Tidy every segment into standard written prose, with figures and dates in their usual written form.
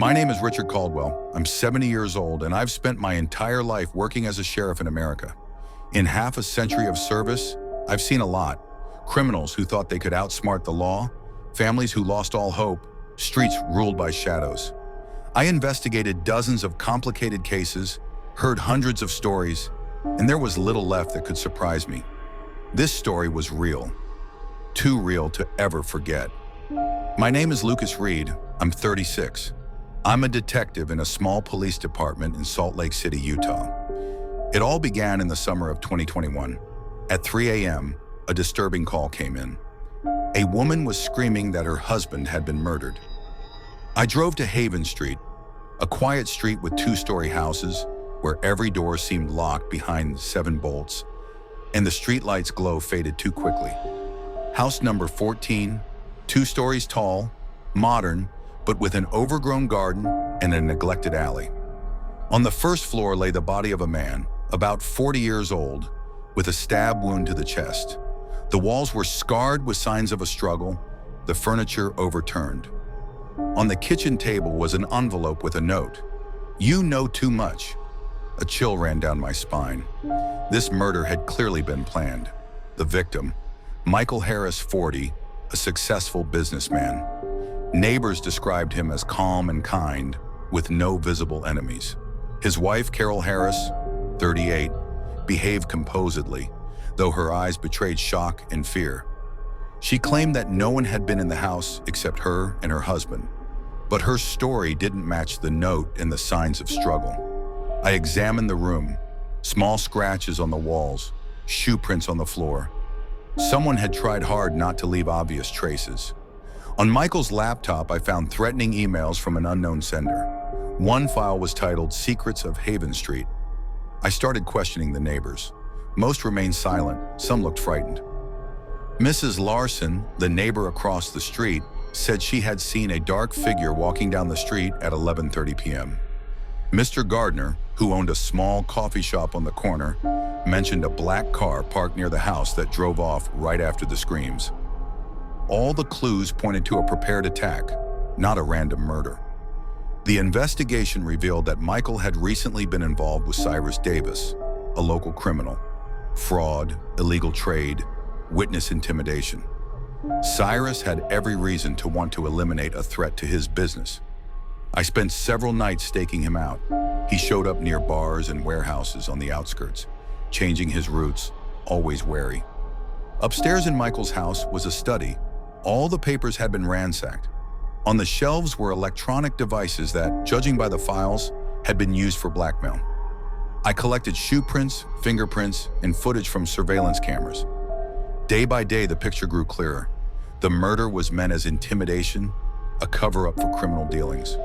My name is Richard Caldwell. I'm 70 years old, and I've spent my entire life working as a sheriff in America. In half a century of service, I've seen a lot. Criminals who thought they could outsmart the law, families who lost all hope, streets ruled by shadows. I investigated dozens of complicated cases, heard hundreds of stories, and there was little left that could surprise me. This story was real. Too real to ever forget. My name is Lucas Reed. I'm 36. I'm a detective in a small police department in Salt Lake City, Utah. It all began in the summer of 2021. At 3 a.m., a disturbing call came in. A woman was screaming that her husband had been murdered. I drove to Havenstreet, a quiet street with two-story houses where every door seemed locked behind 7 bolts, and the streetlight's glow faded too quickly. House number 14, 2 stories tall, modern, but with an overgrown garden and a neglected alley. On the first floor lay the body of a man, about 40 years old, with a stab wound to the chest. The walls were scarred with signs of a struggle, the furniture overturned. On the kitchen table was an envelope with a note. "You know too much." A chill ran down my spine. This murder had clearly been planned. The victim, Michael Harris, 40, a successful businessman. Neighbors described him as calm and kind, with no visible enemies. His wife, Carol Harris, 38, behaved composedly, though her eyes betrayed shock and fear. She claimed that no one had been in the house except her and her husband. But her story didn't match the note and the signs of struggle. I examined the room, small scratches on the walls, shoe prints on the floor. Someone had tried hard not to leave obvious traces. On Michael's laptop, I found threatening emails from an unknown sender. One file was titled "Secrets of Havenstreet." I started questioning the neighbors. Most remained silent, some looked frightened. Mrs. Larson, the neighbor across the street, said she had seen a dark figure walking down the street at 11:30 p.m. Mr. Gardner, who owned a small coffee shop on the corner, mentioned a black car parked near the house that drove off right after the screams. All the clues pointed to a prepared attack, not a random murder. The investigation revealed that Michael had recently been involved with Cyrus Davis, a local criminal. Fraud, illegal trade, witness intimidation. Cyrus had every reason to want to eliminate a threat to his business. I spent several nights staking him out. He showed up near bars and warehouses on the outskirts, changing his routes, always wary. Upstairs in Michael's house was a study. All the papers had been ransacked. On the shelves were electronic devices that, judging by the files, had been used for blackmail. I collected shoe prints, fingerprints, and footage from surveillance cameras. Day by day, the picture grew clearer. The murder was meant as intimidation, a cover-up for criminal dealings.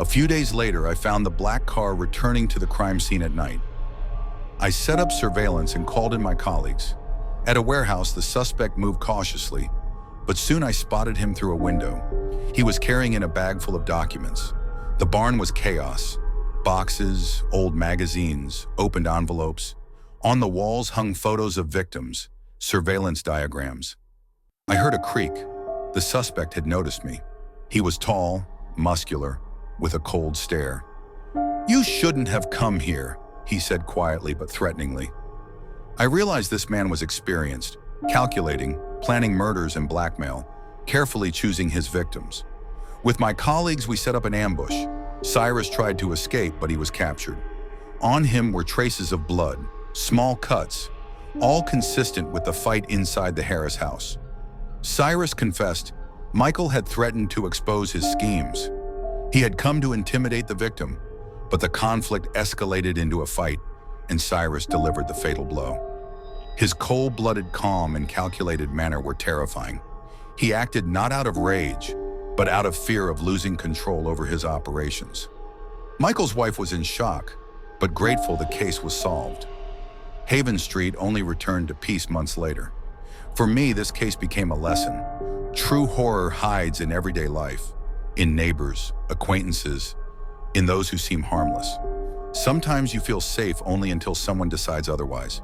A few days later, I found the black car returning to the crime scene at night. I set up surveillance and called in my colleagues. At a warehouse, the suspect moved cautiously, but soon I spotted him through a window. He was carrying in a bag full of documents. The barn was chaos. Boxes, old magazines, opened envelopes. On the walls hung photos of victims, surveillance diagrams. I heard a creak. The suspect had noticed me. He was tall, muscular, with a cold stare. "You shouldn't have come here," he said quietly but threateningly. I realized this man was experienced, calculating, planning murders and blackmail, carefully choosing his victims. With my colleagues, we set up an ambush. Cyrus tried to escape, but he was captured. On him were traces of blood, small cuts, all consistent with the fight inside the Harris house. Cyrus confessed Michael had threatened to expose his schemes. He had come to intimidate the victim, but the conflict escalated into a fight, and Cyrus delivered the fatal blow. His cold-blooded calm and calculated manner were terrifying. He acted not out of rage, but out of fear of losing control over his operations. Michael's wife was in shock, but grateful the case was solved. Havenstreet only returned to peace months later. For me, this case became a lesson. True horror hides in everyday life, in neighbors, acquaintances, in those who seem harmless. Sometimes you feel safe only until someone decides otherwise.